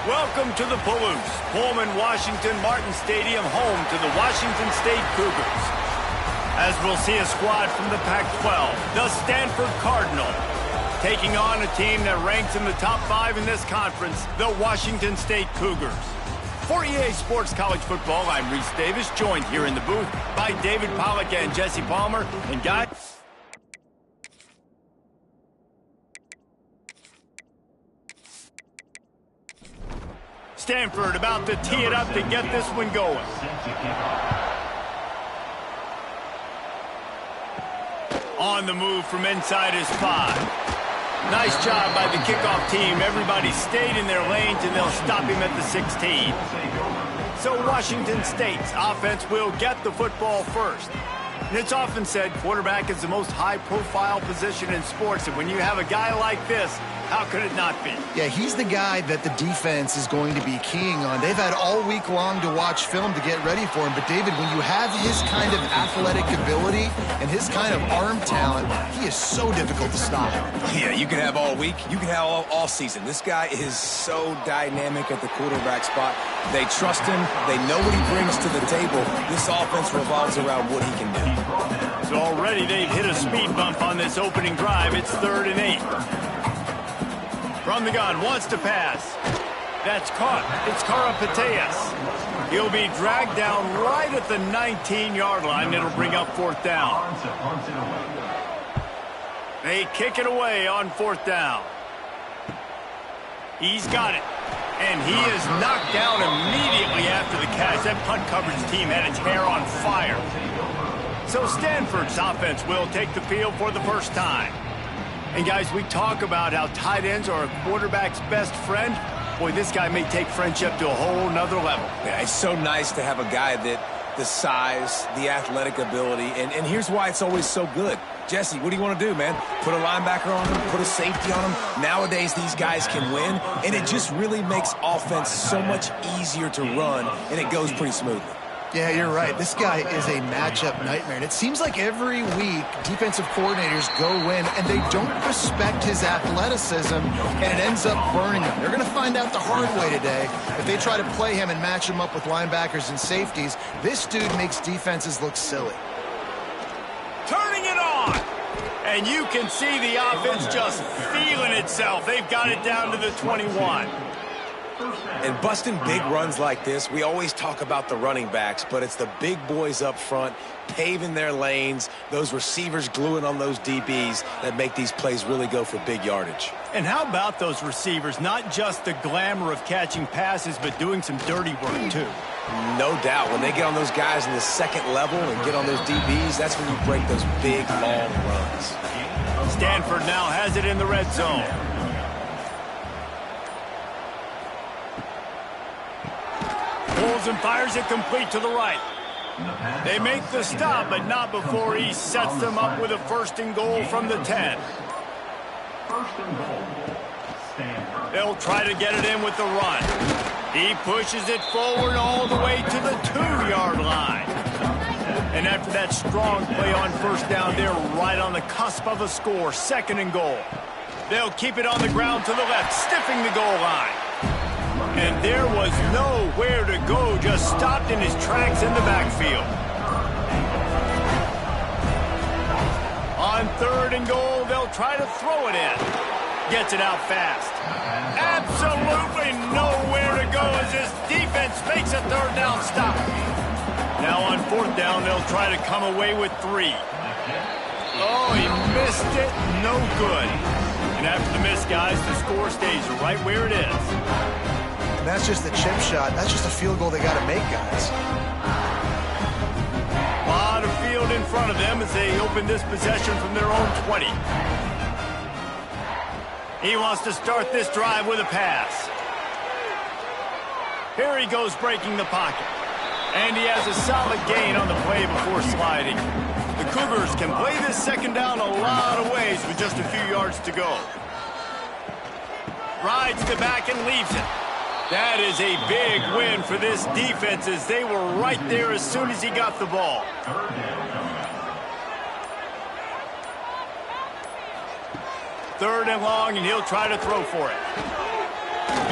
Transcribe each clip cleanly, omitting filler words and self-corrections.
Welcome to the Palouse, Pullman, Washington Martin Stadium, home to the Washington State Cougars. As we'll see a squad from the Pac-12, the Stanford Cardinal, taking on a team that ranks in the top 5 in this conference, the Washington State Cougars. For EA Sports College Football, I'm Reese Davis, joined here in the booth by David Pollack and Jesse Palmer. And guys, Stanford about to tee it up to get this one going. On the move from inside his 5. Nice job by the kickoff team. Everybody stayed in their lanes, and they'll stop him at the 16. So Washington State's offense will get the football first. And it's often said quarterback is the most high-profile position in sports, and when you have a guy like this, how could it not be? Yeah, he's the guy that the defense is going to be keying on. They've had all week long to watch film to get ready for him. But, David, when you have his kind of athletic ability and his kind of arm talent, he is so difficult to stop. Yeah, you can have all week. You can have all season. This guy is so dynamic at the quarterback spot. They trust him. They know what he brings to the table. This offense revolves around what he can do. So already they've hit a speed bump on this opening drive. It's 3rd and 8. From the gun, wants to pass. That's caught. It's Karapateas. He'll be dragged down right at the 19-yard line. It'll bring up 4th down. They kick it away on 4th down. He's got it. And he is knocked down immediately after the catch. That punt coverage team had its hair on fire. So Stanford's offense will take the field for the first time. And, guys, we talk about how tight ends are a quarterback's best friend. Boy, this guy may take friendship to a whole nother level. Yeah, it's so nice to have a guy that the size, the athletic ability, and here's why it's always so good. Jesse, what do you want to do, man? Put a linebacker on him, put a safety on him. Nowadays, these guys can win, and it just really makes offense so much easier to run, and it goes pretty smoothly. Yeah, you're right. This guy is a matchup nightmare. And it seems like every week defensive coordinators go in and they don't respect his athleticism, and it ends up burning him. They're going to find out the hard way today. If they try to play him and match him up with linebackers and safeties, this dude makes defenses look silly. Turning it on. And you can see the offense just feeling itself. They've got it down to the 21. And busting big runs like this, we always talk about the running backs, but it's the big boys up front, paving their lanes, those receivers gluing on those DBs that make these plays really go for big yardage. And how about those receivers? Not just the glamour of catching passes, but doing some dirty work, too. No doubt. When they get on those guys in the second level and get on those DBs, that's when you break those big, long runs. Stanford now has it in the red zone. Pulls and fires it complete to the right. They make the stop, but not before he sets them up with a 1st and goal from the 10. They'll try to get it in with the run. He pushes it forward all the way to the 2-yard line. And after that strong play on 1st down, they're right on the cusp of a score. 2nd and goal. They'll keep it on the ground to the left, stiffing the goal line. And there was nowhere to go, just stopped in his tracks in the backfield. On 3rd and goal, they'll try to throw it in. Gets it out fast. Absolutely nowhere to go as this defense makes a 3rd down stop. Now on 4th down, they'll try to come away with 3. Oh, he missed it. No good. And after the miss, guys, the score stays right where it is. And that's just the chip shot. That's just a field goal they got to make, guys. A lot of field in front of them as they open this possession from their own 20. He wants to start this drive with a pass. Here he goes breaking the pocket. And he has a solid gain on the play before sliding. The Cougars can play this 2nd down a lot of ways with just a few yards to go. Rides the back and leaves it. That is a big win for this defense as they were right there as soon as he got the ball. 3rd and long, and he'll try to throw for it.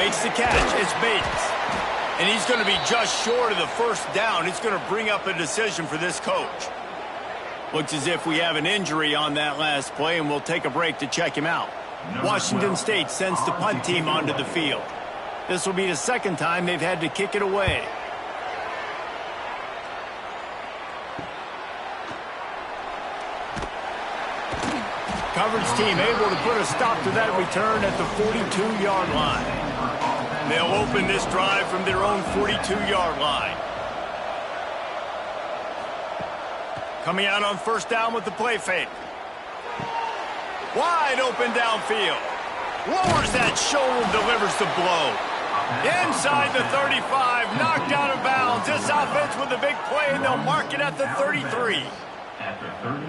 Makes the catch. It's Bates. And he's going to be just short of the first down. It's going to bring up a decision for this coach. Looks as if we have an injury on that last play, and we'll take a break to check him out. Washington State sends the punt team onto the field. This will be the second time they've had to kick it away. Coverage team able to put a stop to that return at the 42-yard line. They'll open this drive from their own 42-yard line. Coming out on first down with the play fake. Wide open downfield. Lowers that shoulder, delivers the blow. Inside the 35, knocked out of bounds. This offense with a big play, and they'll mark it at the 33.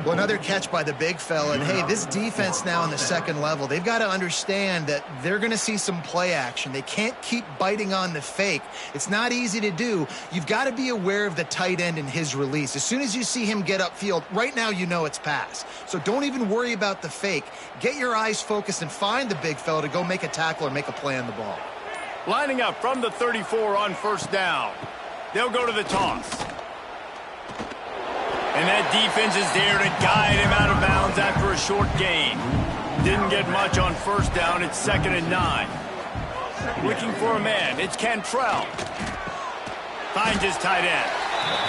Well, another catch by the big fella. And, hey, this defense now in the second level, they've got to understand that they're going to see some play action. They can't keep biting on the fake. It's not easy to do. You've got to be aware of the tight end and his release. As soon as you see him get upfield, right now you know it's pass. So don't even worry about the fake. Get your eyes focused and find the big fella to go make a tackle or make a play on the ball. Lining up from the 34 on first down. They'll go to the toss. And that defense is there to guide him out of bounds after a short gain. Didn't get much on first down. It's 2nd and 9. Looking for a man. It's Cantrell. Finds his tight end.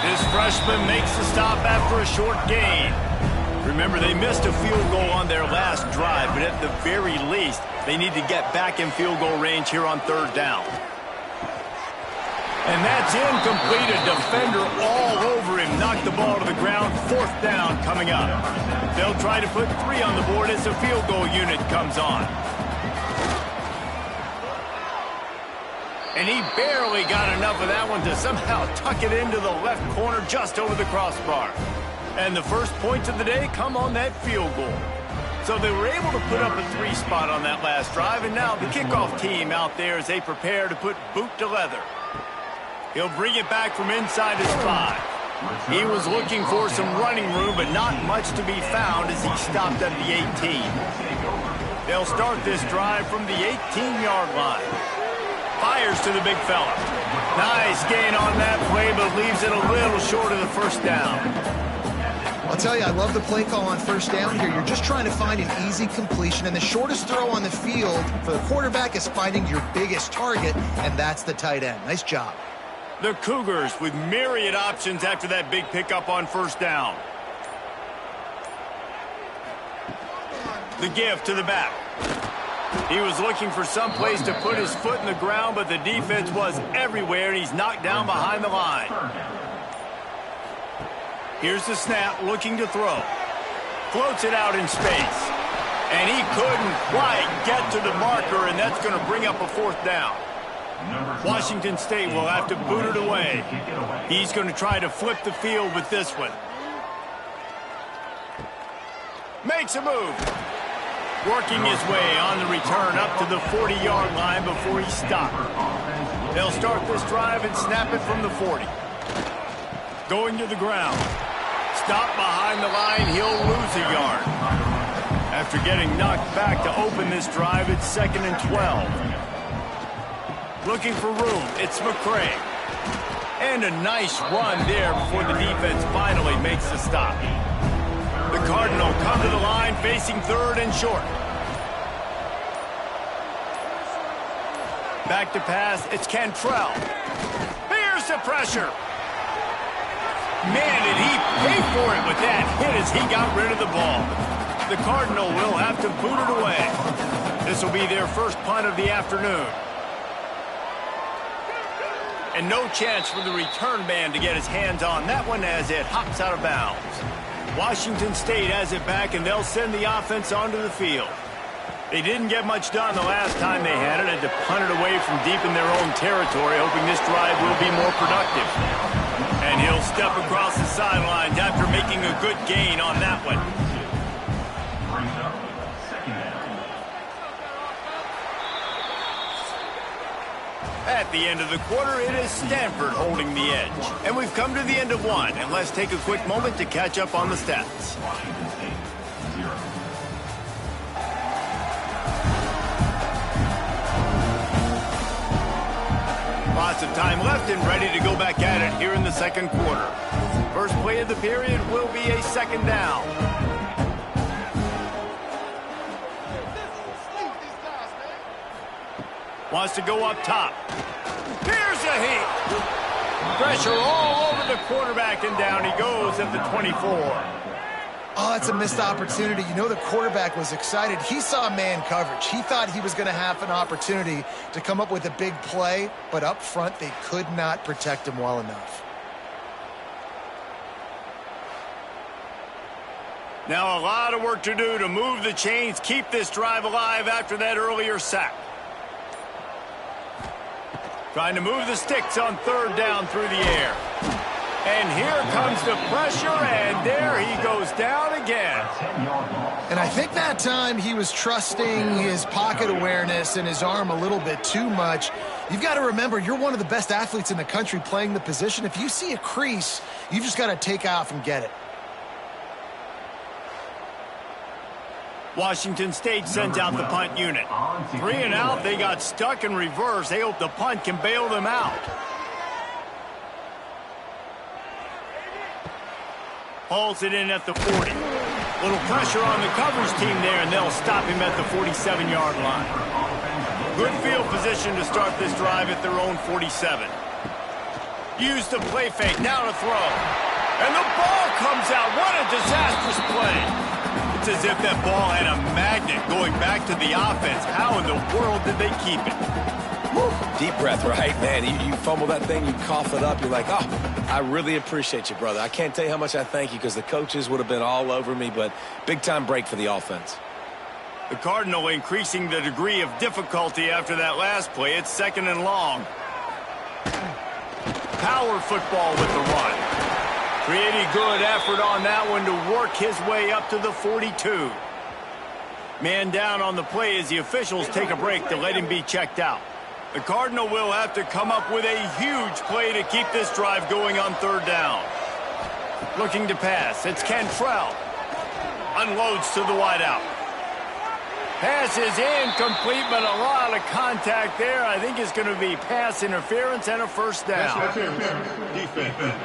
This freshman makes the stop after a short gain. Remember, they missed a field goal on their last drive, but at the very least, they need to get back in field goal range here on third down. And that's incomplete. A defender all over him. Knocked the ball to the ground. Fourth down coming up. They'll try to put 3 on the board as the field goal unit comes on. And he barely got enough of that one to somehow tuck it into the left corner just over the crossbar. And the first points of the day come on that field goal. So they were able to put up a 3 spot on that last drive. And now the kickoff team out there as they prepare to put boot to leather. He'll bring it back from inside his 5. He was looking for some running room, but not much to be found as he stopped at the 18. They'll start this drive from the 18-yard line. Fires to the big fella. Nice gain on that play, but leaves it a little short of the first down. I'll tell you, I love the play call on first down here. You're just trying to find an easy completion, and the shortest throw on the field for the quarterback is finding your biggest target, and that's the tight end. Nice job. The Cougars with myriad options after that big pickup on first down. The give to the back. He was looking for some place to put his foot in the ground, but the defense was everywhere, and he's knocked down behind the line. Here's the snap, looking to throw. Floats it out in space. And he couldn't quite get to the marker, and that's going to bring up a fourth down. Washington State will have to boot it away. He's going to try to flip the field with this one. Makes a move. Working his way on the return up to the 40-yard line before he stopped. They'll start this drive and snap it from the 40. Going to the ground. Stop behind the line. He'll lose a yard. After getting knocked back to open this drive, it's 2nd and 12. Looking for room, it's McCray. And a nice run there before the defense finally makes the stop. The Cardinal come to the line facing 3rd and short. Back to pass, it's Cantrell. Here's the pressure. Man, did he pay for it with that hit as he got rid of the ball. The Cardinal will have to boot it away. This will be their first punt of the afternoon. And no chance for the return man to get his hands on that one as it hops out of bounds. Washington State has it back, and they'll send the offense onto the field. They didn't get much done the last time they had it. Had to punt it away from deep in their own territory, hoping this drive will be more productive. And he'll step across the sidelines after making a good gain on that one. At the end of the quarter, it is Stanford holding the edge. And we've come to the end of one, and let's take a quick moment to catch up on the stats. Lots of time left and ready to go back at it here in the second quarter. First play of the period will be a second down. Wants to go up top. Here's a heat. Pressure all over the quarterback, and down he goes at the 24. Oh, that's a missed opportunity. You know the quarterback was excited. He saw man coverage. He thought he was going to have an opportunity to come up with a big play, but up front they could not protect him well enough. Now a lot of work to do to move the chains, keep this drive alive after that earlier sack. Trying to move the sticks on third down through the air. And here comes the pressure, and there he goes down again. And I think that time he was trusting his pocket awareness and his arm a little bit too much. You've got to remember, you're one of the best athletes in the country playing the position. If you see a crease, you've just got to take off and get it. Washington State sends out the punt unit. 3 and out, they got stuck in reverse. They hope the punt can bail them out. Hauls it in at the 40. Little pressure on the coverage team there, and they'll stop him at the 47-yard line. Good field position to start this drive at their own 47. Use the play fake, now to throw. And the ball comes out. What a disastrous play. It's as if that ball had a magnet going back to the offense. How in the world did they keep it? Woo. Deep breath, right, man? You fumble that thing, you cough it up, you're like, oh, I really appreciate you, brother. I can't tell you how much I thank you because the coaches would have been all over me, but big-time break for the offense. The Cardinal increasing the degree of difficulty after that last play. It's second and long. Power football with the run. Pretty good effort on that one to work his way up to the 42. Man down on the play as the officials take a break to let him be checked out. The Cardinal will have to come up with a huge play to keep this drive going on third down. Looking to pass. It's Cantrell. Unloads to the wideout. Pass is incomplete, but a lot of contact there. I think it's going to be pass interference and a first down. Defense.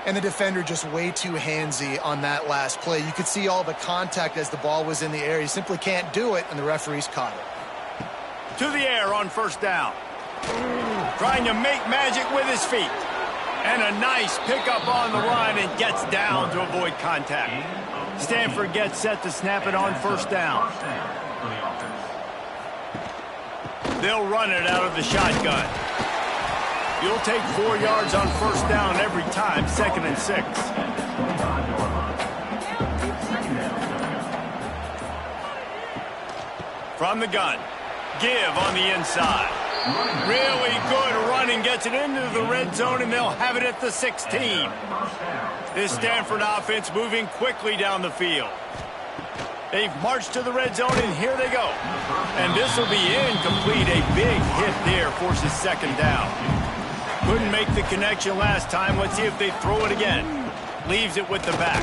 And the defender just way too handsy on that last play. You could see all the contact as the ball was in the air. He simply can't do it, and the referees caught it. To the air on first down. Trying to make magic with his feet. And a nice pickup on the run and gets down to avoid contact. Stanford gets set to snap it on first down. They'll run it out of the shotgun. You'll take 4 yards on first down every time, 2nd and 6. From the gun, give on the inside. Really good running, gets it into the red zone, and they'll have it at the 16. This Stanford offense moving quickly down the field. They've marched to the red zone, and here they go. And this will be incomplete. A big hit there forces second down. Couldn't make the connection last time. Let's see if they throw it again. Leaves it with the back.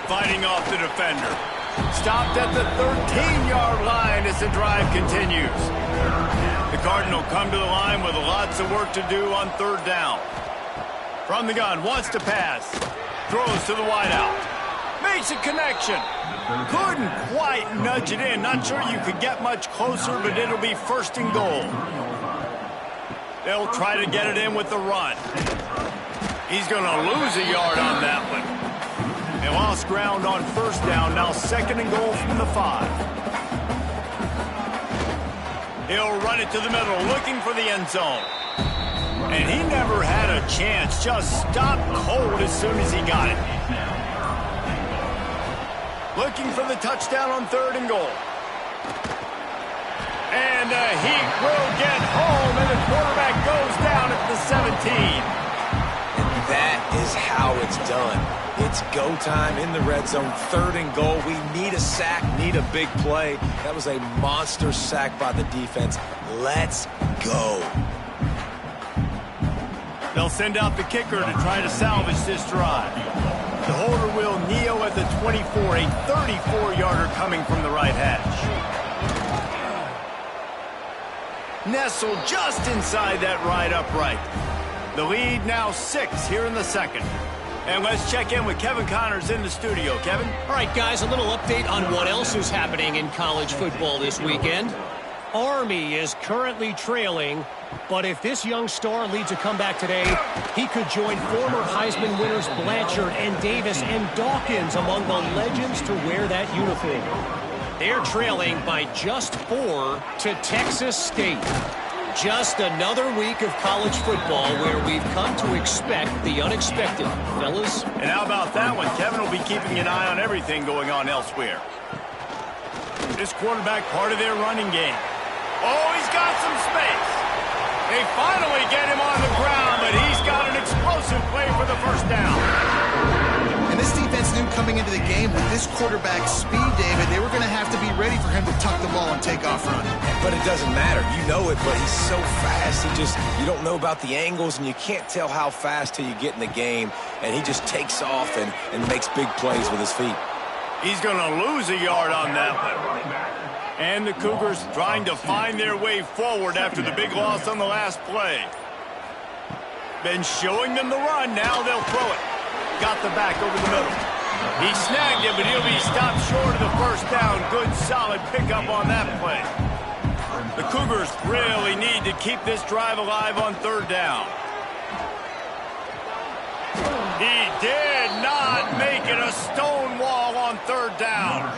Fighting off the defender. Stopped at the 13-yard line as the drive continues. The Cardinal come to the line with lots of work to do on third down. From the gun, wants to pass. Throws to the wideout. Makes a connection. Couldn't quite nudge it in. Not sure you could get much closer, but it'll be first and goal. They'll try to get it in with the run. He's going to lose a yard on that one. They lost ground on first down. Now 2nd and goal from the 5. He'll run it to the middle, looking for the end zone. And he never had a chance. Just stopped cold as soon as he got it. Looking for the touchdown on 3rd and goal. And he will get home, and the quarterback goes down at the 17. And that is how it's done. It's go time in the red zone, 3rd and goal. We need a sack, need a big play. That was a monster sack by the defense. Let's go. They'll send out the kicker to try to salvage this drive. The holder will kneel at the 24, a 34-yarder coming from the right hash. Nestled just inside that right upright. The lead now 6 here in the second. And let's check in with Kevin Connors in the studio. Kevin? All right, guys, a little update on what else is happening in college football this weekend. Army is currently trailing, but if this young star leads a comeback today, he could join former Heisman winners Blanchard and Davis and Dawkins among the legends to wear that uniform. They're trailing by just 4 to Texas State. Just another week of college football where we've come to expect the unexpected, fellas. And how about that one? Kevin will be keeping an eye on everything going on elsewhere. This quarterback part of their running game. Oh, he's got some space. They finally get him on the ground, but he's got an explosive play for the first down. And this defense knew coming into the game with this quarterback's speed, David, they were going to have to be ready for him to tuck the ball and take off running. But it doesn't matter. You know it, but he's so fast. You don't know about the angles, and you can't tell how fast till you get in the game. And he just takes off and makes big plays with his feet. He's going to lose a yard on that one. And the Cougars trying to find their way forward after the big loss on the last play. Been showing them the run. Now they'll throw it. Got the back over the middle. He snagged it, but he'll be stopped short of the first down. Good, solid pickup on that play. The Cougars really need to keep this drive alive on third down. He did not make it a stone wall on third down.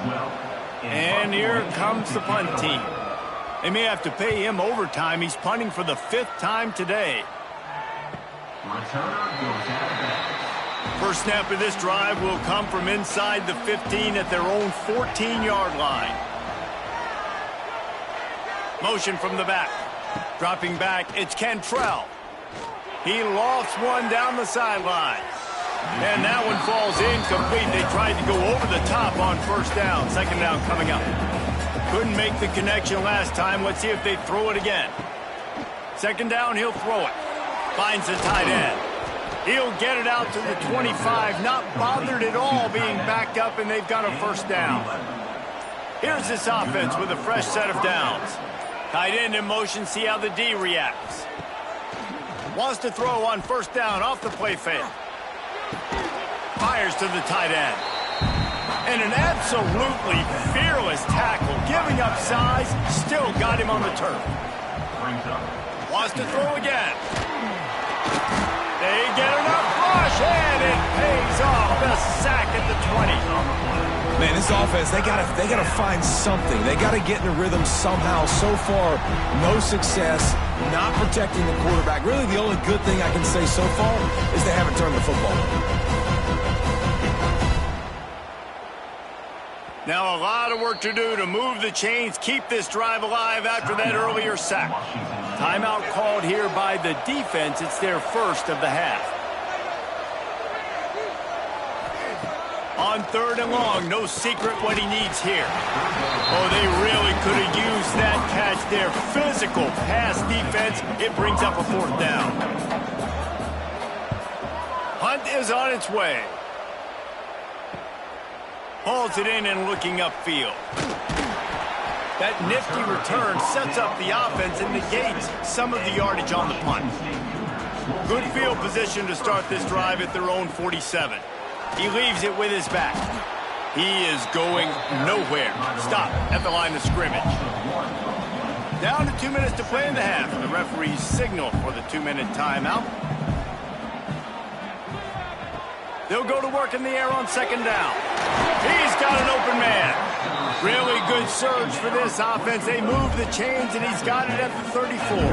And here comes the punt team. They may have to pay him overtime. He's punting for the 5th time today. First snap of this drive will come from inside the 15 at their own 14-yard line. Motion from the back. Dropping back, it's Cantrell. He lofts one down the sideline. And that one falls incomplete. They tried to go over the top on first down. Second down coming up. Couldn't make the connection last time. Let's see if they throw it again. Second down, he'll throw it. Finds the tight end. He'll get it out to the 25. Not bothered at all being backed up, and they've got a first down. Here's this offense with a fresh set of downs. Tight end in motion. See how the D reacts. Wants to throw on first down off the play fake. Fires to the tight end. And an absolutely fearless tackle. Giving up size, still got him on the turf. Wants to throw again. They get enough rush, and it pays off. The sack at the 20. Man, this offense, they gotta find something. They gotta get in a rhythm somehow. So far, no success, not protecting the quarterback. Really, the only good thing I can say so far is they haven't turned the football over. Now a lot of work to do to move the chains, keep this drive alive after that earlier sack. Timeout called here by the defense. It's their first of the half. On third and long, no secret what he needs here. Oh, they really could have used that catch there. Physical pass defense. It brings up a fourth down. Hunt is on its way. Hauls it in and looking upfield. That nifty return sets up the offense and negates some of the yardage on the punt. Good field position to start this drive at their own 47. He leaves it with his back. He is going nowhere. Stop at the line of scrimmage. Down to 2 minutes to play in the half. The referees signal for the 2-minute timeout. They'll go to work in the air on second down. He's got an open man. Really good surge for this offense. They move the chains, and he's got it at the 34.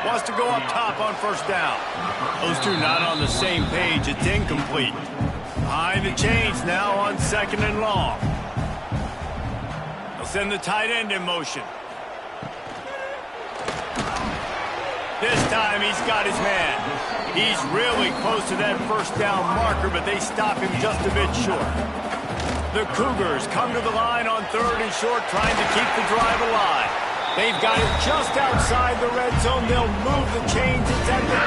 Wants to go up top on first down. Those two not on the same page. It's incomplete. Behind the chains now on second and long. They'll send the tight end in motion. This time he's got his man. He's really close to that first down marker, but they stop him just a bit short. The Cougars come to the line on third and short, trying to keep the drive alive. They've got it just outside the red zone. They'll move the chains. It's at the 21.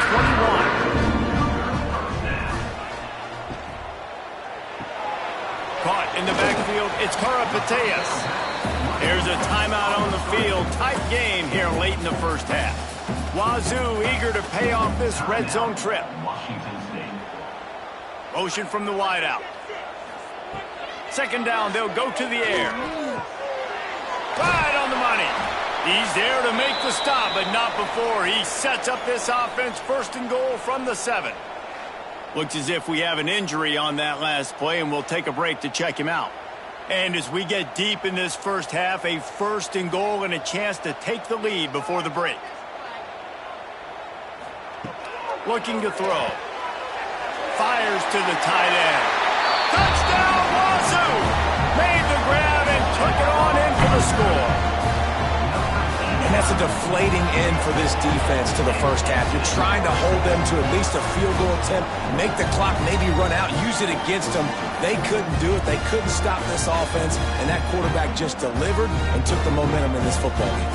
Caught in the back. backfield, it's Karapateas. There's a timeout on the field. Tight game here late in the first half. Wazoo eager to pay off this red zone trip. Motion from the wideout. Second down, they'll go to the air. Right on the money. He's there to make the stop, but not before. He sets up this offense, 1st and goal from the 7. Looks as if we have an injury on that last play, and we'll take a break to check him out. And as we get deep in this first half, a 1st and goal and a chance to take the lead before the break. Looking to throw. Fires to the tight end. Touchdown, Wazoo! Made the grab and took it on in for the score. And that's a deflating end for this defense to the first half. You're trying to hold them to at least a field goal attempt, make the clock maybe run out, use it against them. They couldn't do it. They couldn't stop this offense, and that quarterback just delivered and took the momentum in this football game.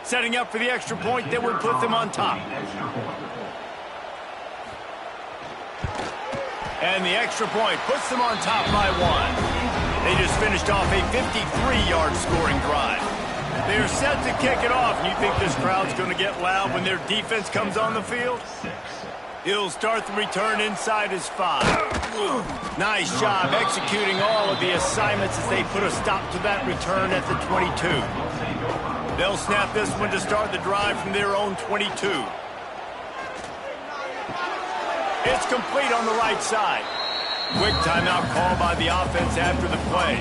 Setting up for the extra point that would put them on top. And the extra point puts them on top by 1. They just finished off a 53-yard scoring drive. They're set to kick it off. You think this crowd's going to get loud when their defense comes on the field? He'll start the return inside his 5. Nice job executing all of the assignments as they put a stop to that return at the 22. They'll snap this one to start the drive from their own 22. It's complete on the right side. Quick timeout call by the offense after the play.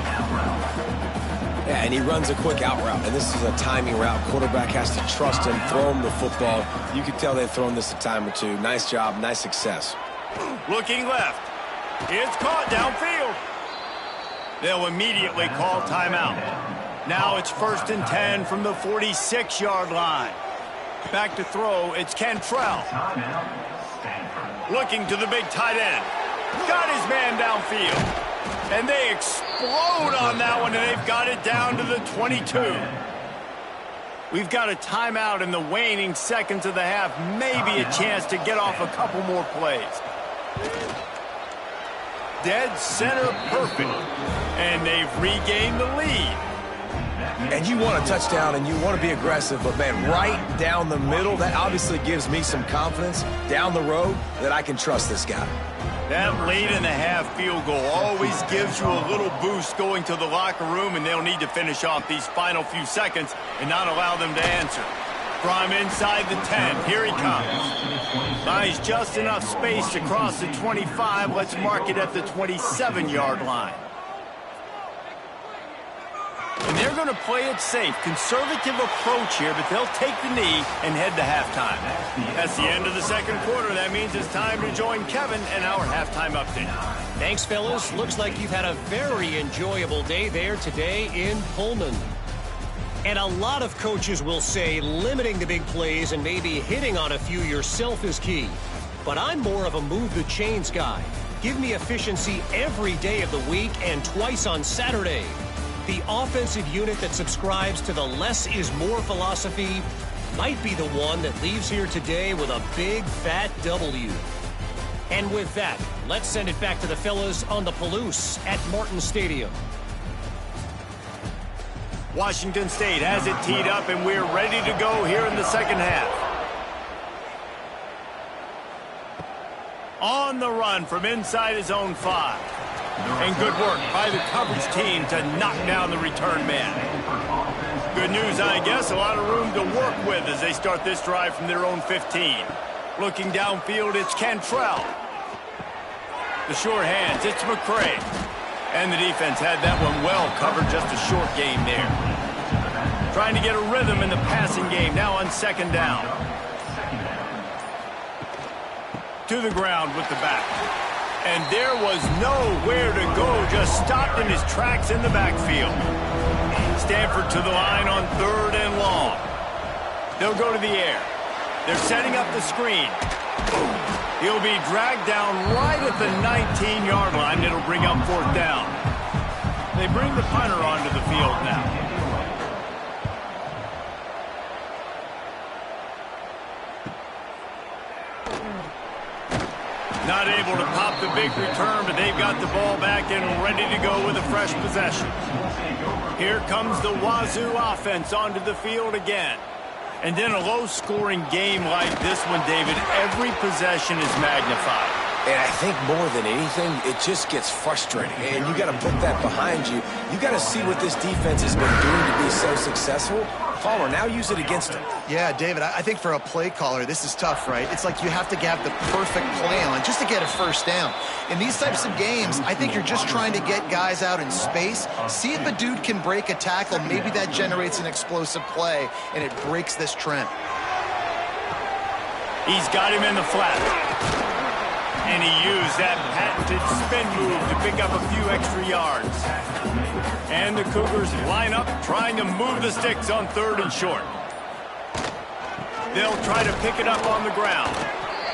Yeah, and he runs a quick out route, and this is a timing route. Quarterback has to trust him, throw him the football. You can tell they've thrown this a time or two. Nice job, nice success. Looking left. It's caught downfield. They'll immediately call timeout. Now it's 1st and 10 from the 46-yard line. Back to throw, it's Cantrell. Looking to the big tight end. Got his man downfield. And they explode on that one, and they've got it down to the 22. We've got a timeout in the waning seconds of the half. Maybe a chance to get off a couple more plays. Dead center perfect. And they've regained the lead. And you want a touchdown and you want to be aggressive, but man, right down the middle, that obviously gives me some confidence down the road that I can trust this guy. That late-in-the-half field goal always gives you a little boost going to the locker room, and they'll need to finish off these final few seconds and not allow them to answer. From inside the 10, here he comes. Buys just enough space to cross the 25. Let's mark it at the 27-yard line. And they're going to play it safe. Conservative approach here, but they'll take the knee and head to halftime. That's the end of the second quarter. That means it's time to join Kevin and our halftime update. Thanks, fellas. Looks like you've had a very enjoyable day there today in Pullman. And a lot of coaches will say limiting the big plays and maybe hitting on a few yourself is key. But I'm more of a move the chains guy. Give me efficiency every day of the week and twice on Saturday. The offensive unit that subscribes to the less is more philosophy might be the one that leaves here today with a big fat W. And with that, let's send it back to the fellas on the Palouse at Martin Stadium. Washington State has it teed up, and we're ready to go here in the second half. On the run from inside his own 5. And good work by the coverage team to knock down the return man. Good news, I guess, a lot of room to work with as they start this drive from their own 15. Looking downfield, it's Cantrell. The short hands, it's McCray. And the defense had that one well covered, just a short game there. Trying to get a rhythm in the passing game, now on second down. To the ground with the back. And there was nowhere to go, just stopped in his tracks in the backfield. Stanford to the line on 3rd and long. They'll go to the air. They're setting up the screen. He'll be dragged down right at the 19-yard line. It'll bring up 4th down. They bring the punter onto the field now. Not able to pop the big return, but they've got the ball back and ready to go with a fresh possession. Here comes the Wazoo offense onto the field again. And in a low-scoring game like this one, David, every possession is magnified. And I think more than anything, it just gets frustrating. And you got to put that behind you. You got to see what this defense has been doing to be so successful. Palmer, now use it against them. Yeah, David, I think for a play caller, this is tough, right? It's like you have to have the perfect play on just to get a first down. In these types of games, I think you're just trying to get guys out in space, see if a dude can break a tackle. Maybe that generates an explosive play, and it breaks this trend. He's got him in the flat. And he used that patented spin move to pick up a few extra yards. And the Cougars line up, trying to move the sticks on 3rd and short. They'll try to pick it up on the ground.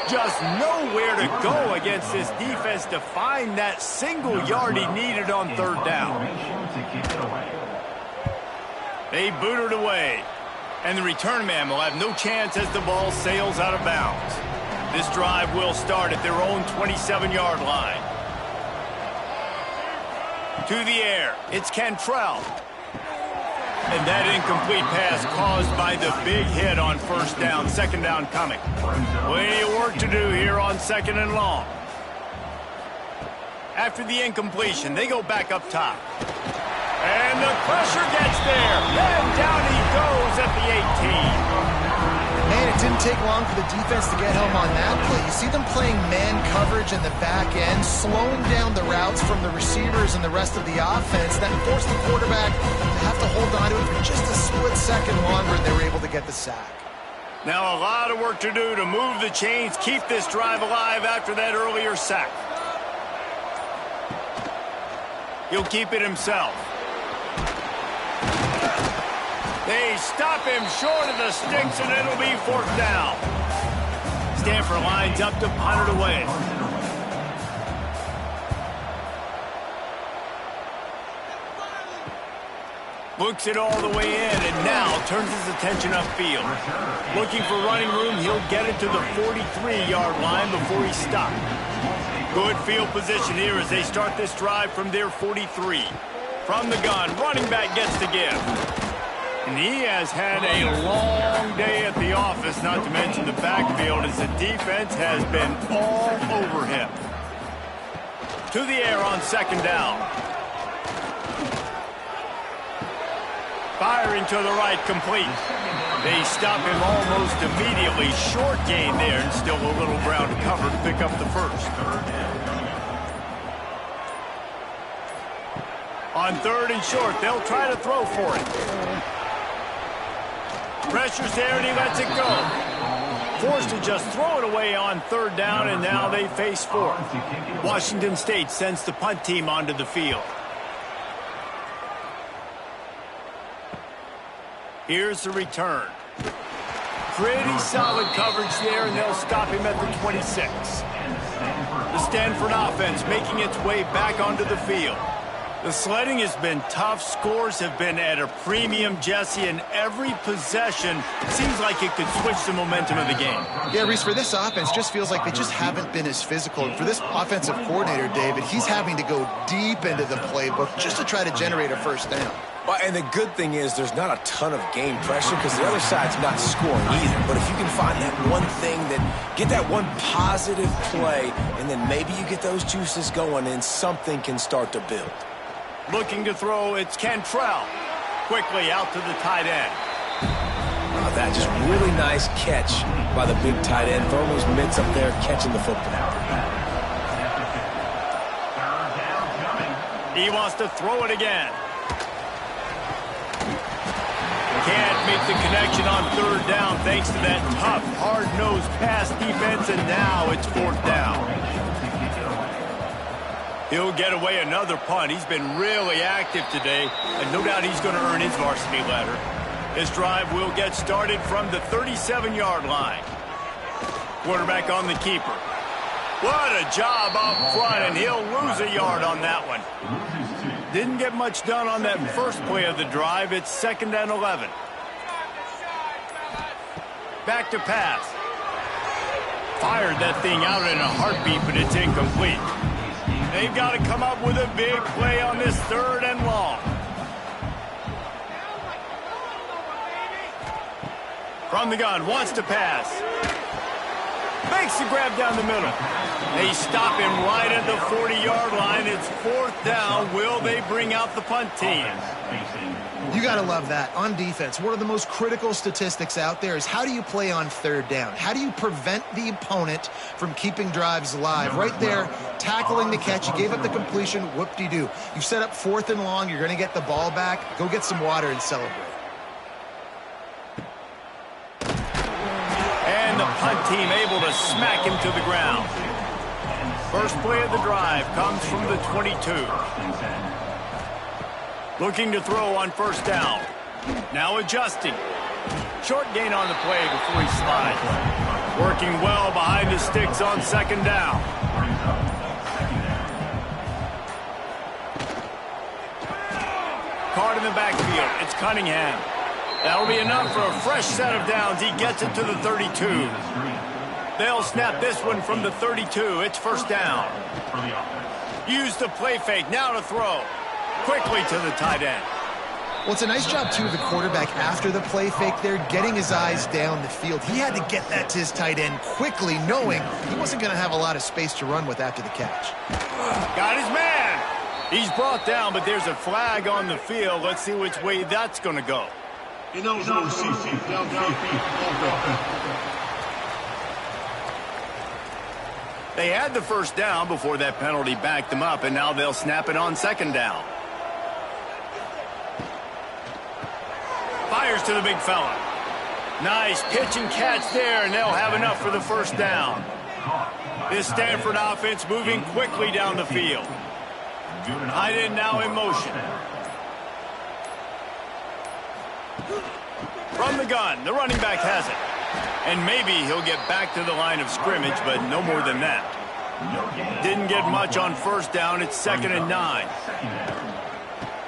Just nowhere to go against this defense to find that single yard he needed on 3rd down. They boot it away. And the return man will have no chance as the ball sails out of bounds. This drive will start at their own 27-yard line. To the air, it's Cantrell. And that incomplete pass caused by the big hit on 1st down, 2nd down coming. Plenty of work to do here on 2nd and long. After the incompletion, they go back up top. And the pressure gets there. And down he goes at the 18. Man, it didn't take long for the defense to get home on that play. You see them playing man coverage in the back end, slowing down the routes from the receivers and the rest of the offense, that forced the quarterback to have to hold on to it for just a split second longer, and they were able to get the sack. Now a lot of work to do to move the chains, keep this drive alive after that earlier sack. He'll keep it himself. They stop him short of the sticks, and it'll be 4th down. Stanford lines up to punt it away. Looks it all the way in, and now turns his attention upfield. Looking for running room, he'll get it to the 43-yard line before he's stopped. Good field position here as they start this drive from their 43. From the gun, running back gets the give. And he has had a long day at the office, not to mention the backfield, as the defense has been all over him. To the air on 2nd down. Firing to the right, complete. They stop him almost immediately. Short gain there, and still a little ground to cover to pick up the 1st. On 3rd and short, they'll try to throw for it. Pressure's there, and he lets it go. Forced to just throw it away on 3rd down, and now they face 4th. Washington State sends the punt team onto the field. Here's the return. Pretty solid coverage there, and they'll stop him at the 26. The Stanford offense making its way back onto the field. The sledding has been tough. Scores have been at a premium, Jesse, and every possession seems like it could switch the momentum of the game. Yeah, Reese, for this offense, just feels like they just haven't been as physical. And for this offensive coordinator, David, he's having to go deep into the playbook just to try to generate a 1st down. Well, and the good thing is there's not a ton of game pressure because the other side's not scoring either. But if you can find that one thing, get that one positive play, and then maybe you get those juices going and something can start to build. Looking to throw, it's Cantrell. Quickly out to the tight end. Oh, that just really nice catch by the big tight end. Throwing those mitts up there, catching the football. He wants to throw it again. Can't make the connection on 3rd down thanks to that tough, hard-nosed pass defense, and now it's 4th down. He'll get away another punt. He's been really active today, and no doubt he's going to earn his varsity letter. This drive will get started from the 37-yard line. Quarterback on the keeper. What a job up front, and he'll lose a yard on that one. Didn't get much done on that first play of the drive. It's 2nd and 11. Back to pass. fired that thing out in a heartbeat, but it's incomplete. They've got to come up with a big play on this 3rd and long. From the gun, wants to pass. Makes the grab down the middle. They stop him right at the 40-yard line. It's 4th down. Will they bring out the punt team? You got to love that. On defense, one of the most critical statistics out there is how do you play on 3rd down? How do you prevent the opponent from keeping drives alive? Right there, tackling the catch. You gave up the completion. Whoop-de-doo. You set up 4th and long. You're going to get the ball back. Go get some water and celebrate. And the punt team able to smack him to the ground. First play of the drive comes from the 22. Looking to throw on 1st down. Now adjusting. Short gain on the play before he slides. Working well behind the sticks on 2nd down. Caught in the backfield. It's Cunningham. That'll be enough for a fresh set of downs. He gets it to the 32. They'll snap this one from the 32. It's 1st down. Use the play fake. Now to throw. Quickly to the tight end. Well, it's a nice job, too, of the quarterback after the play fake there, getting his eyes down the field. He had to get that to his tight end quickly, knowing he wasn't going to have a lot of space to run with after the catch. Got his man. He's brought down, but there's a flag on the field. Let's see which way that's going to go. Ineligible receiver. They had the 1st down before that penalty backed them up, and now they'll snap it on 2nd down. Fires to the big fella. Nice pitch and catch there, and they'll have enough for the 1st down. This Stanford offense moving quickly down the field. Tight end now in motion. From the gun, the running back has it. And maybe he'll get back to the line of scrimmage, but no more than that. Didn't get much on 1st down. It's 2nd and 9.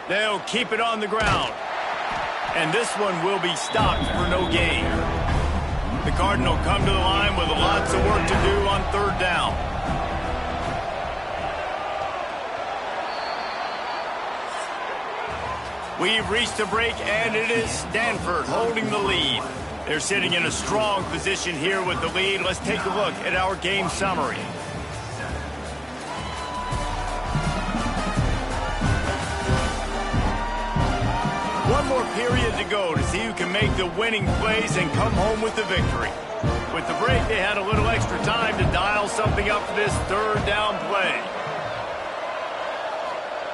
They'll keep it on the ground. And this one will be stopped for no gain. The Cardinal come to the line with lots of work to do on 3rd down. We've reached a break, and it is Stanford holding the lead. They're sitting in a strong position here with the lead. Let's take a look at our game summary. One more period to go to see who can make the winning plays and come home with the victory. With the break, they had a little extra time to dial something up for this 3rd down play.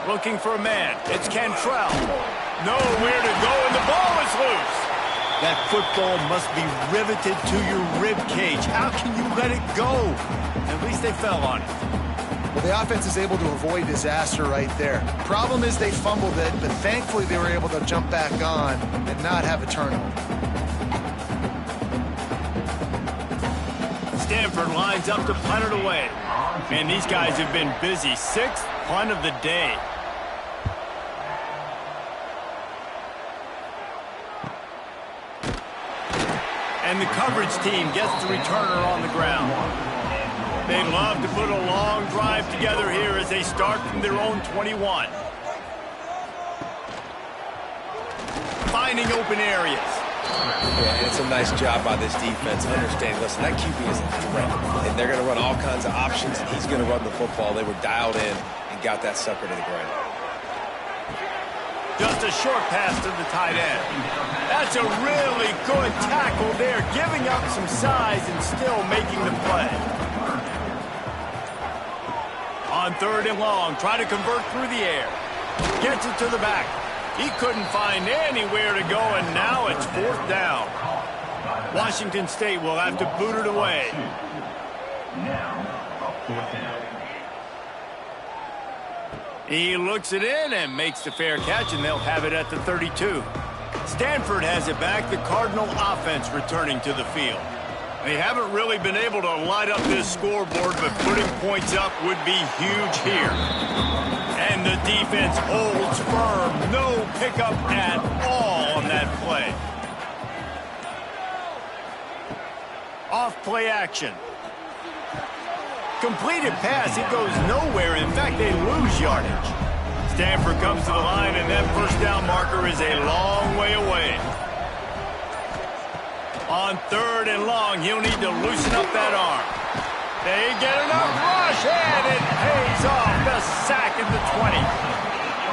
Looking for a man. It's Cantrell. Nowhere to go, and the ball is loose. That football must be riveted to your rib cage. How can you let it go? At least they fell on it. Well, the offense is able to avoid disaster right there. Problem is they fumbled it, but thankfully they were able to jump back on and not have a turnover. Stanford lines up to punt it away. Man, these guys have been busy. 6th punt of the day. And the coverage team gets the returner on the ground. They love to put a long drive together here as they start from their own 21. Finding open areas. Yeah, and it's a nice job by this defense. Understanding, listen, that QB is a threat, and they're going to run all kinds of options, and he's going to run the football. They were dialed in and got that sucker to the ground. Just a short pass to the tight end. That's a really good tackle there, giving up some size and still making the play. On 3rd and long, try to convert through the air. Gets it to the back. He couldn't find anywhere to go, and now it's 4th down. Washington State will have to boot it away. He looks it in and makes the fair catch, and they'll have it at the 32. Stanford has it back. The Cardinal offense returning to the field. They haven't really been able to light up this scoreboard, but putting points up would be huge here. And the defense holds firm. No pickup at all on that play. Off play action. Completed pass, it goes nowhere. In fact, they lose yardage. Stanford comes to the line, and that first down marker is a long way away. On 3rd and long, he'll need to loosen up that arm. They get enough rush, and it pays off. The sack at the 20.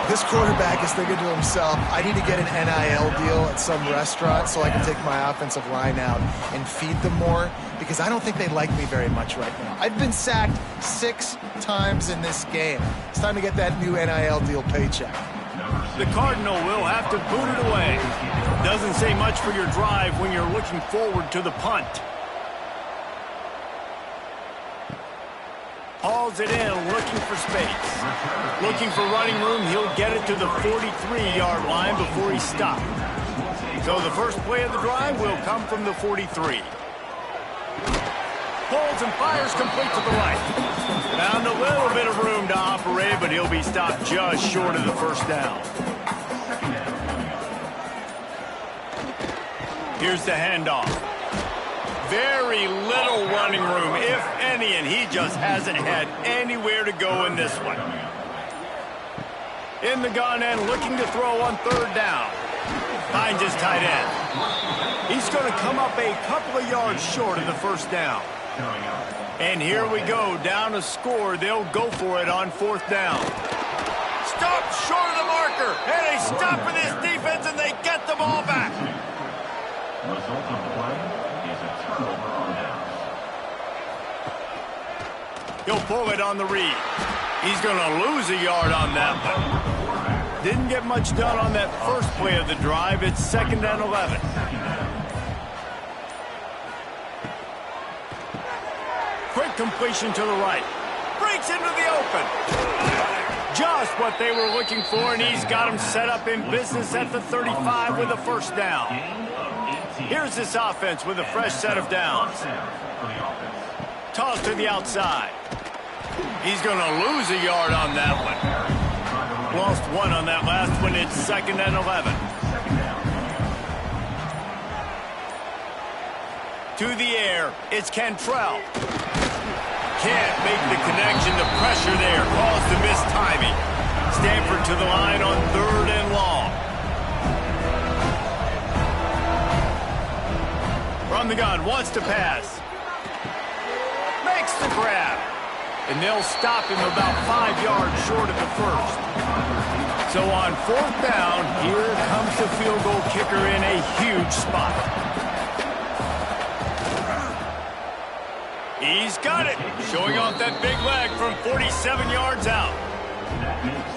This quarterback is thinking to himself, I need to get an NIL deal at some restaurant so I can take my offensive line out and feed them more, because I don't think they like me very much right now. I've been sacked 6 times in this game. It's time to get that new NIL deal paycheck. The Cardinal will have to boot it away. Doesn't say much for your drive when you're looking forward to the punt. Hauls it in, looking for space. Looking for running room, he'll get it to the 43-yard line before he stopped. So the first play of the drive will come from the 43. Pulls and fires complete to the right. Found a little bit of room to operate, but he'll be stopped just short of the first down. Here's the handoff. Very little running room, if any, and he just hasn't had anywhere to go in this one. In the gun and looking to throw on 3rd down. Finds his tight end. He's going to come up a couple of yards short of the first down. And here we go, down a score. They'll go for it on 4th down. Stop short of the marker, and they stop with this defense, and they get the ball back. Result of the play is a turnover on downs. He'll pull it on the read. He's going to lose a yard on that one. Didn't get much done on that first play of the drive. It's 2nd and 11. Quick completion to the right. Breaks into the open. Just what they were looking for, and he's got him set up in business at the 35 with a first down. Here's this offense with a fresh set of downs. Toss to the outside. He's going to lose a yard on that one. Lost 1 on that last one. It's 2nd and 11. To the air, it's Cantrell. Can't make the connection. The pressure there caused the missed timing. Stanford to the line on 3rd and long. From the gun, wants to pass. Makes the grab. And they'll stop him about 5 yards short of the first. So on 4th down, here comes the field goal kicker in a huge spot. He's got it, showing off that big leg from 47 yards out.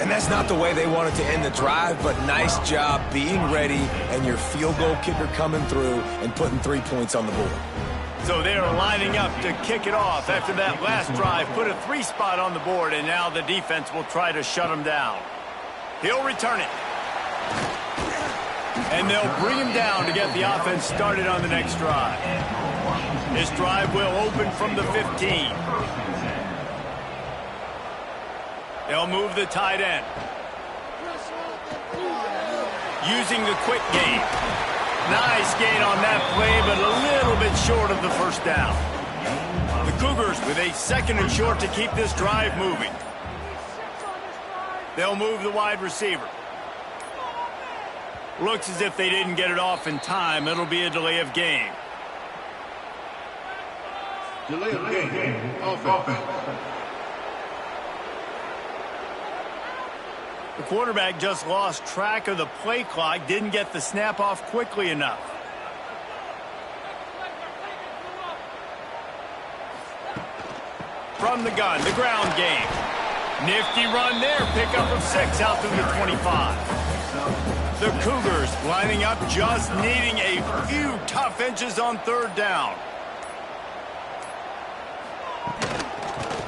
And that's not the way they wanted to end the drive, but nice job being ready and your field goal kicker coming through and putting 3 points on the board. So they're lining up to kick it off after that last drive. Put a 3 spot on the board, and now the defense will try to shut him down. He'll return it. And they'll bring him down to get the offense started on the next drive. This drive will open from the 15. They'll move the tight end. Using the quick game. Nice gain on that play, but a little bit short of the first down. The Cougars with a 2nd and short to keep this drive moving. They'll move the wide receiver. Looks as if they didn't get it off in time. It'll be a delay of game. Delay of game. Offense. The quarterback just lost track of the play clock, didn't get the snap off quickly enough. From the gun, the ground game. Nifty run there, pickup of 6 out to the 25. The Cougars lining up, just needing a few tough inches on 3rd down.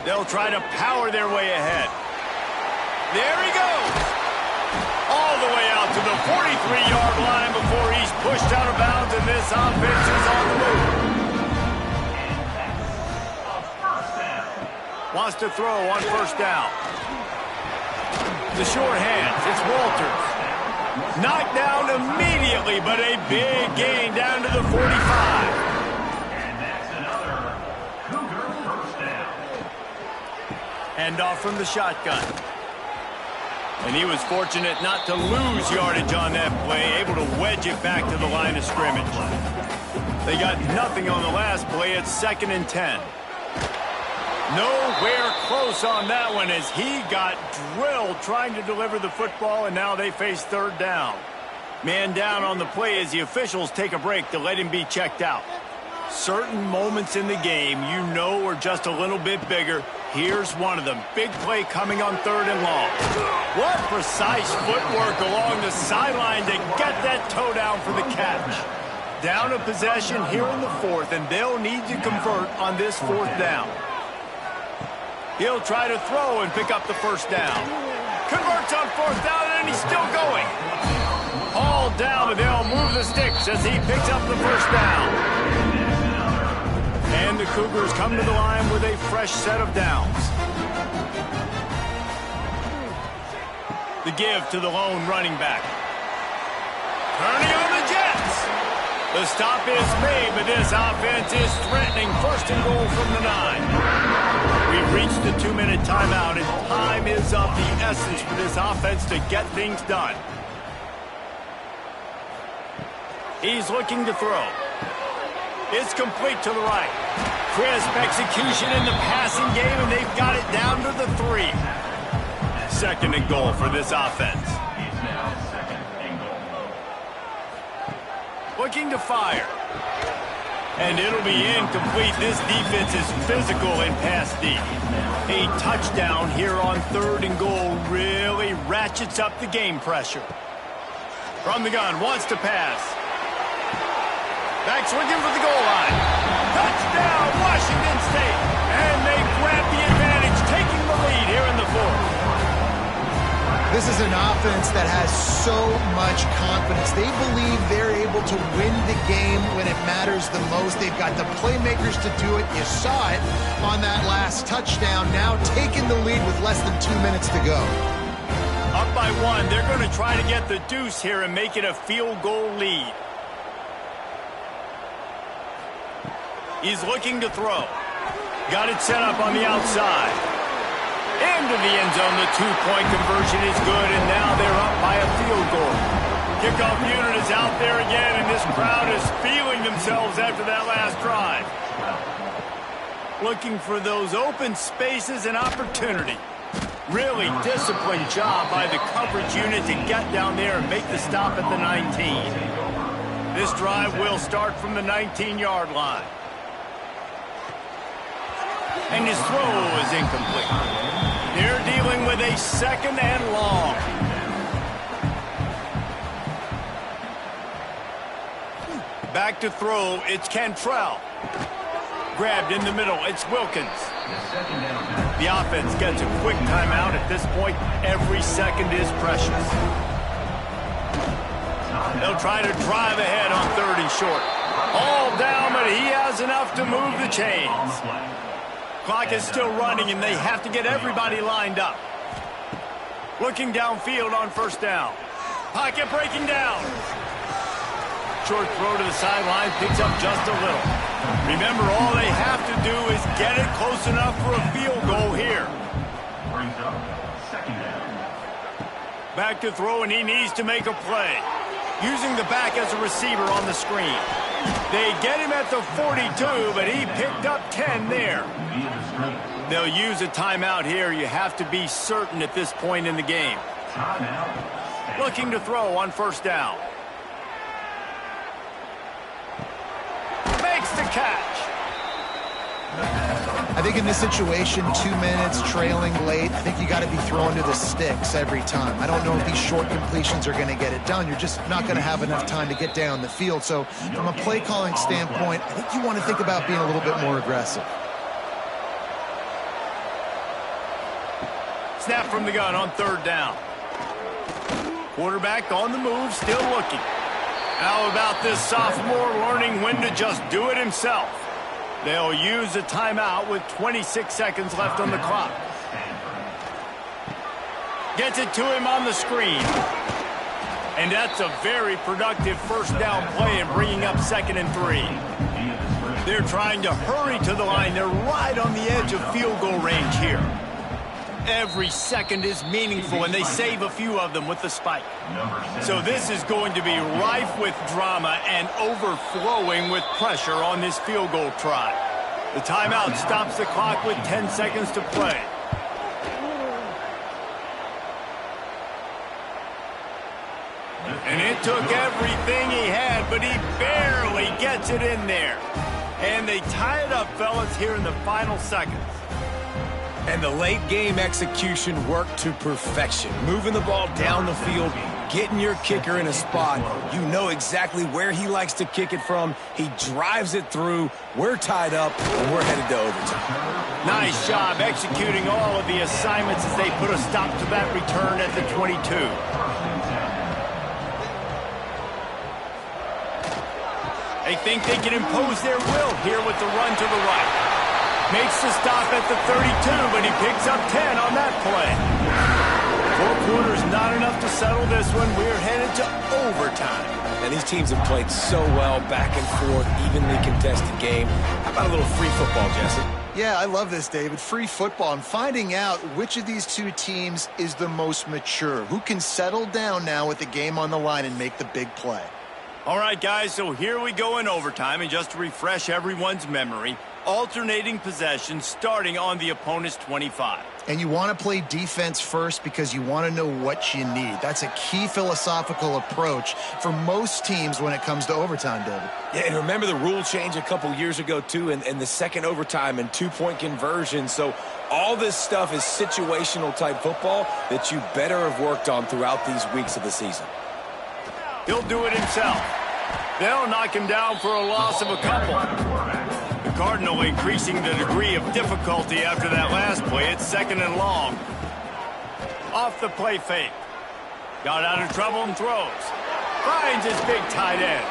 They'll try to power their way ahead. There he goes. All the way out to the 43-yard line before he's pushed out of bounds, and this offense is on the move. Wants to throw on 1st down. The short hands, it's Walters. Knocked down immediately, but a big gain down to the 45. Handoff from the shotgun. And he was fortunate not to lose yardage on that play, able to wedge it back to the line of scrimmage. They got nothing on the last play. It's 2nd and 10. Nowhere close on that one as he got drilled trying to deliver the football, and now they face 3rd down. Man down on the play as the officials take a break to let him be checked out. Certain moments in the game you know are just a little bit bigger. Here's one of them. Big play coming on 3rd and long. What precise footwork along the sideline to get that toe down for the catch. Down a possession here in the 4th, and they'll need to convert on this 4th down. He'll try to throw and pick up the 1st down. Converts on 4th down, and he's still going. All down, but they'll move the sticks as he picks up the 1st down. And the Cougars come to the line with a fresh set of downs. The give to the lone running back. Turning on the Jets. The stop is made, but this offense is threatening. 1st and goal from the 9. We've reached the 2-minute timeout, and time is of the essence for this offense to get things done. He's looking to throw. It's complete to the right. Crisp execution in the passing game, and they've got it down to the 3. 2nd and goal for this offense. It's now 2nd and goal. Looking to fire. And it'll be incomplete. This defense is physical in pass D. A touchdown here on 3rd and goal really ratchets up the game pressure. From the gun, wants to pass. Back's looking for the goal line. Touchdown, Washington State. And they grab the advantage, taking the lead here in the 4th. This is an offense that has so much confidence. They believe they're able to win the game when it matters the most. They've got the playmakers to do it. You saw it on that last touchdown. Now taking the lead with less than 2 minutes to go. Up by 1. They're going to try to get the deuce here and make it a field goal lead. He's looking to throw. Got it set up on the outside. Into the end zone. The 2-point conversion is good, and now they're up by a field goal. Kickoff unit is out there again, and this crowd is feeling themselves after that last drive. Looking for those open spaces and opportunity. Really disciplined job by the coverage unit to get down there and make the stop at the 19. This drive will start from the 19-yard line. And his throw is incomplete. They're dealing with a 2nd and long. Back to throw, it's Cantrell. Grabbed in the middle, it's Wilkins. The offense gets a quick timeout. At this point, every second is precious. They'll try to drive ahead on 3rd and short. All down, but he has enough to move the chains. Clock is still running, and they have to get everybody lined up. Looking downfield on 1st down. Pocket breaking down. Short throw to the sideline, picks up just a little. Remember, all they have to do is get it close enough for a field goal here. Brings up 2nd down. Back to throw, and he needs to make a play. Using the back as a receiver on the screen. They get him at the 42, but he picked up 10 there. They'll use a timeout here. You have to be certain at this point in the game. Looking to throw on 1st down. Makes the catch. I think in this situation, 2 minutes, trailing late, I think you got to be throwing to the sticks every time. I don't know if these short completions are going to get it done. You're just not going to have enough time to get down the field. So from a play calling standpoint, I think you want to think about being a little bit more aggressive. Snap from the gun on 3rd down. Quarterback on the move, still looking. How about this sophomore learning when to just do it himself? They'll use a timeout with 26 seconds left on the clock. Gets it to him on the screen. And that's a very productive 1st down play and bringing up 2nd and 3. They're trying to hurry to the line. They're right on the edge of field goal range here. Every second is meaningful, and they save a few of them with the spike. So this is going to be rife with drama and overflowing with pressure on this field goal try. The timeout stops the clock with 10 seconds to play. And it took everything he had, but he barely gets it in there. And they tie it up, fellas, here in the final seconds. And the late game execution worked to perfection. Moving the ball down the field, getting your kicker in a spot. You know exactly where he likes to kick it from. He drives it through. We're tied up, and we're headed to overtime. Nice job executing all of the assignments as they put a stop to that return at the 22. They think they can impose their will here with the run to the right. Makes the stop at the 32, but he picks up 10 on that play. 4 quarters not enough to settle this one. We're headed to overtime. And these teams have played so well, back and forth, evenly contested game. How about a little free football, Jesse? Yeah, I love this, David. Free football. I'm finding out which of these two teams is the most mature. Who can settle down now with the game on the line and make the big play? All right, guys, so here we go in overtime. And just to refresh everyone's memory, alternating possession starting on the opponent's 25. And you want to play defense first because you want to know what you need. That's a key philosophical approach for most teams when it comes to overtime, David. Yeah, and remember the rule change a couple years ago, too, and the second overtime and 2-point conversion. So all this stuff is situational type football that you better have worked on throughout these weeks of the season. He'll do it himself. They'll knock him down for a loss of a couple. The Cardinal increasing the degree of difficulty after that last play. It's 2nd and long. Off the play fake. Got out of trouble and throws. Finds his big tight end.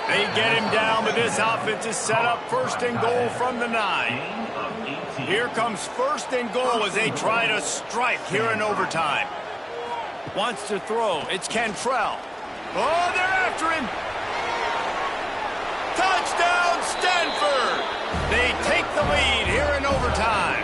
They get him down, but this offense is set up 1st and goal from the 9. Here comes 1st and goal as they try to strike here in overtime. Wants to throw. It's Cantrell. Oh, they're after him. Touchdown, Stanford. They take the lead here in overtime.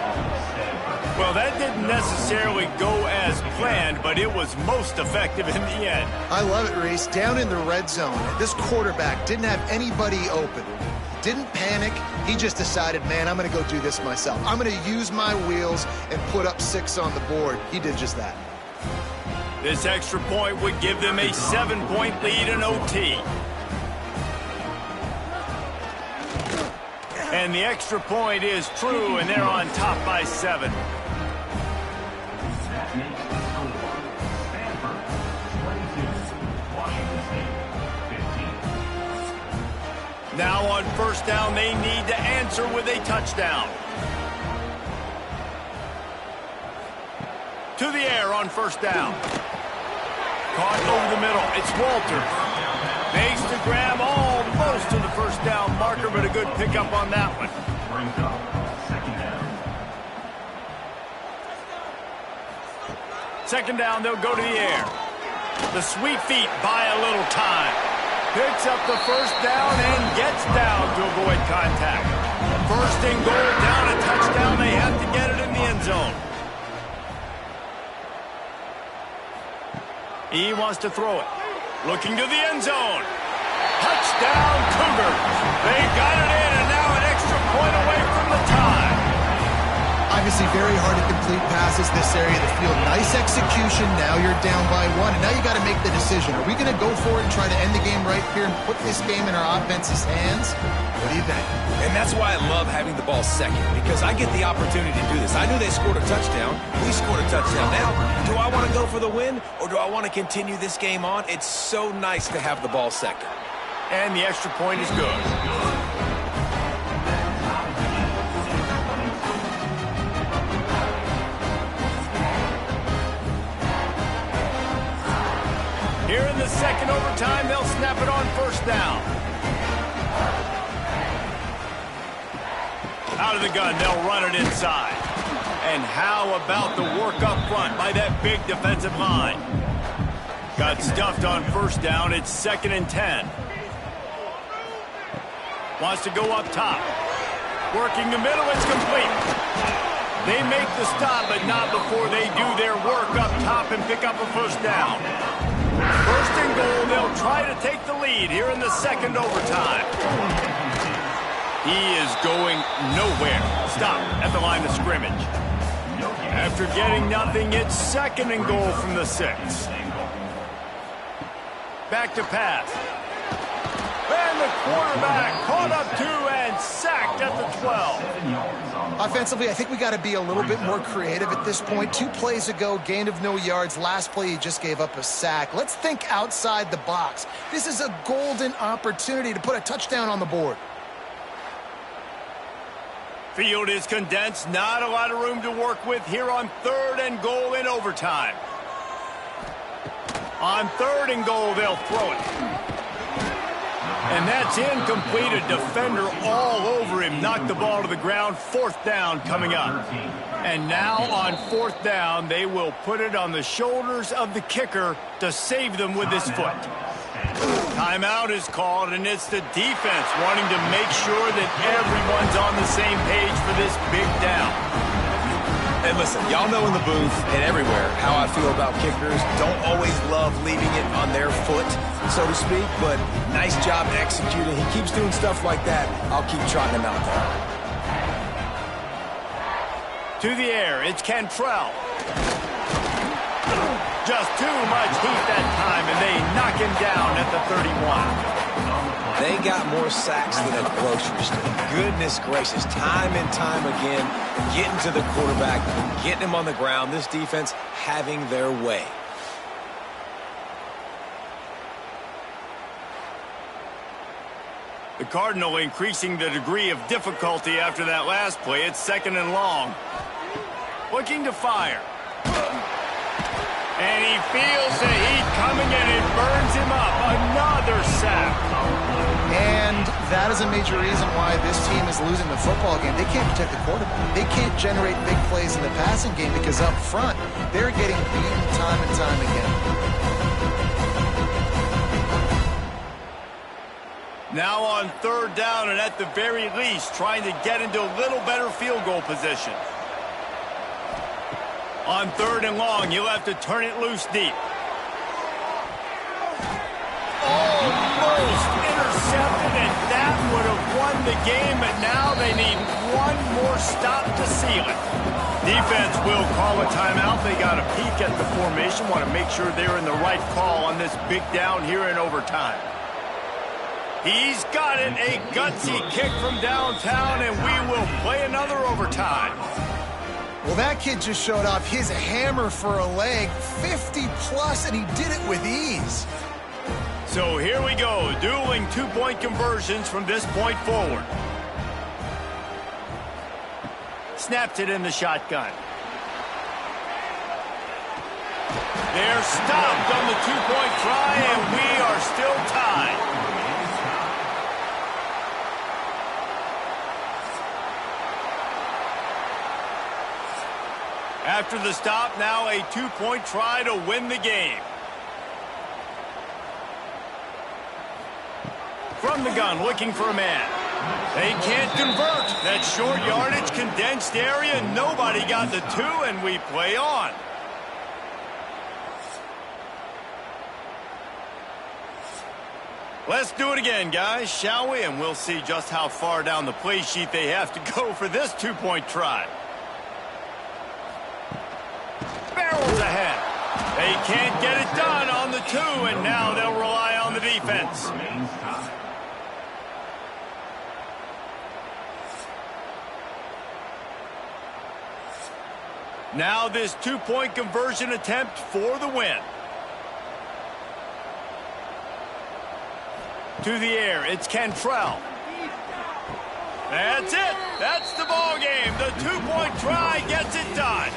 Well, that didn't necessarily go as planned, but it was most effective in the end. I love it, Reese. Down in the red zone, this quarterback didn't have anybody open. Didn't panic. He just decided, man, I'm going to go do this myself. I'm going to use my wheels and put up 6 on the board. He did just that. This extra point would give them a 7-point lead in OT. And the extra point is true, and they're on top by 7. Now on 1st down, they need to answer with a touchdown. To the air on 1st down. Caught over the middle. It's Walter. Makes the grab almost to the 1st down marker, but a good pickup on that one. 2nd down, they'll go to the air. The sweet feet buy a little time. Picks up the 1st down and gets down to avoid contact. 1st and goal, down a touchdown. They have to get it in the end zone. He wants to throw it. Looking to the end zone. Touchdown, Cougars. They got it in, and now an extra point away from the tie. Obviously very hard to complete passes this area of the field. Nice execution. Now you're down by 1, and now you got to make the decision. Are we going to go for it and try to end the game right here and put this game in our offense's hands? What do you think? And that's why I love having the ball second, because I get the opportunity to do this. I knew they scored a touchdown. We scored a touchdown. Now, do I want to go for the win, or do I want to continue this game on? It's so nice to have the ball second. And the extra point is good. Here in the 2nd overtime, they'll snap it on 1st down. Out of the gun, they'll run it inside. And how about the work up front by that big defensive line? Got stuffed on 1st down. It's 2nd and 10. Wants to go up top. Working the middle, it's complete. They make the stop, but not before they do their work up top and pick up a first down. First and goal, they'll try to take the lead here in the second overtime. He is going nowhere. Stop at the line of scrimmage. After getting nothing, it's second and goal from the 6. Back to pass. And the quarterback caught up 2 and sacked at the 12. Offensively, I think we got to be a little bit more creative at this point. 2 plays ago, gain of no yards. Last play, he just gave up a sack. Let's think outside the box. This is a golden opportunity to put a touchdown on the board. Field is condensed. Not a lot of room to work with here on third and goal in overtime. On third and goal, they'll throw it. And that's incomplete. A defender all over him. Knocked the ball to the ground. Fourth down coming up. And now on fourth down, they will put it on the shoulders of the kicker to save them with his foot. Timeout is called, and it's the defense wanting to make sure that everyone's on the same page for this big down. And listen, y'all know in the booth and everywhere how I feel about kickers. Don't always love leaving it on their foot, so to speak, but nice job executing. He keeps doing stuff like that. I'll keep trotting him out there. To the air, it's Cantrell. Just too much heat that time, and they knock him down at the 31. They got more sacks than a grocery store. Goodness gracious, time and time again, getting to the quarterback, getting him on the ground. This defense having their way. The Cardinal increasing the degree of difficulty after that last play. It's second and long. Looking to fire. And he feels the heat coming, and it burns him up. Another sack. And that is a major reason why this team is losing the football game. They can't protect the quarterback. They can't generate big plays in the passing game because up front, they're getting beaten time and time again. Now on third down, and at the very least, trying to get into a little better field goal position. On third and long, you'll have to turn it loose deep. Almost intercepted, and that would have won the game, but now they need one more stop to seal it. Defense will call a timeout. They got a peek at the formation, want to make sure they're in the right call on this big down here in overtime. He's got it, a gutsy kick from downtown, and we will play another overtime. Well, that kid just showed off his hammer for a leg, 50-plus, and he did it with ease. So here we go, dueling two-point conversions from this point forward. Snaps it in the shotgun. They're stopped on the two-point try, and we are still tied. After the stop, now a two-point try to win the game. From the gun, looking for a man. They can't convert. That short yardage, condensed area, nobody got the two, and we play on. Let's do it again, guys, shall we? And we'll see just how far down the play sheet they have to go for this two-point try. Barrels ahead. They can't get it done on the two, and now they'll rely on the defense. Now this two-point conversion attempt for the win. To the air, it's Cantrell. That's it. That's the ball game. The two-point try gets it done.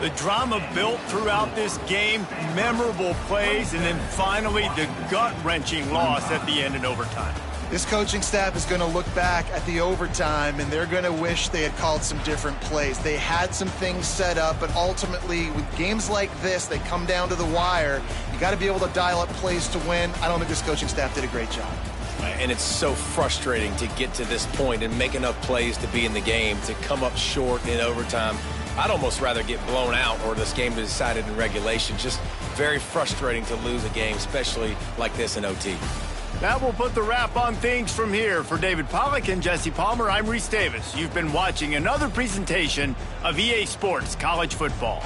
The drama built throughout this game, memorable plays, and then finally the gut-wrenching loss at the end in overtime. This coaching staff is going to look back at the overtime, and they're going to wish they had called some different plays. They had some things set up, but ultimately, with games like this, they come down to the wire. You got to be able to dial up plays to win. I don't think this coaching staff did a great job. And it's so frustrating to get to this point and make enough plays to be in the game, to come up short in overtime. I'd almost rather get blown out or this game decided in regulation. Just very frustrating to lose a game, especially like this in OT. That will put the wrap on things from here. For David Pollack and Jesse Palmer, I'm Reese Davis. You've been watching another presentation of EA Sports College Football.